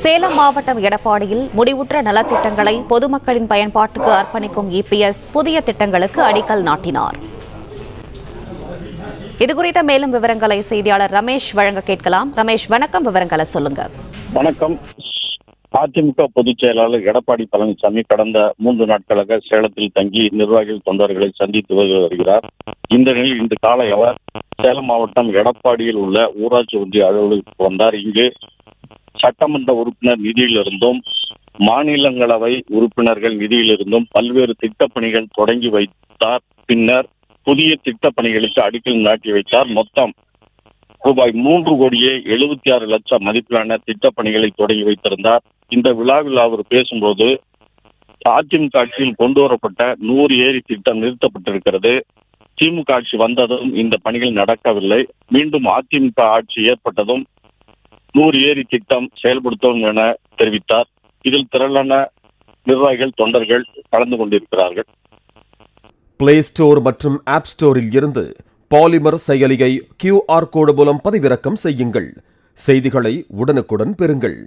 சேலம் மாவட்டம் எடப்பாடியில் முடிவுற்ற நலத்திட்டங்களை பொதுமக்களின் பயன்பாட்டுக்கு அர்ப்பணிக்கும் இபிஎஸ் புதிய திட்டங்களுக்கு அடிக்கல் நாட்டினார். இதுகுறித்த மேலும் விவரங்களை செய்தியாளர் ரமேஷ் வழங்க கேட்கலாம். ரமேஷ், வணக்கம். விவரங்களை சொல்லுங்க. வணக்கம். அதிமுக பொதுச் செயலாளர் எடப்பாடி பழனிசாமி கடந்த 3 நாட்களாக சேலத்தில் தங்கி நிர்வாகிகள் தொண்டர்களை சந்தித்து வருகிறார். இந்த நிலையில் இன்று காலை அவர் சேலம் மாவட்டம் எடப்பாடியில் உள்ள ஊராட்சி ஒன்றிய அலுவலகத்துக்கு வந்தார். இங்கு சட்டமன்ற உறுப்பினர் நிதியிலிருந்தும் மாநிலங்களவை உறுப்பினர்கள் நிதியிலிருந்தும் பல்வேறு திட்டப்பணிகள் தொடங்கி வைத்தார். பின்னர் புதிய திட்டப்பணிகளுக்கு அடிக்கல் நாட்டி வைத்தார். மொத்தம் ரூபாய் 3,76,00,000 மதிப்பிலான திட்டப்பணிகளை தொடங்கி வைத்திருந்தார். இந்த விழாவில் அவர் பேசும்போது அதிமுக ஆட்சியில் கொண்டு வரப்பட்ட 100 ஏரி திட்டம் நிறுத்தப்பட்டிருக்கிறது. திமுக ஆட்சி வந்ததும் இந்த பணிகள் நடக்கவில்லை. மீண்டும் அதிமுக ஆட்சி ஏற்பட்டதும் 100 ஏரி திட்டம் செயல்படுத்தும் என தெரிவித்தார். இதில் திரளான நிர்வாகிகள் தொண்டர்கள் கலந்து கொண்டிருக்கிறார்கள். பிளே ஸ்டோர் மற்றும் ஆப் ஸ்டோரில் இருந்து பாலிமர் செயலியை QR கோடு மூலம் பதிவிறக்கம் செய்யுங்கள். செய்திகளை உடனுக்குடன் பெறுங்கள்.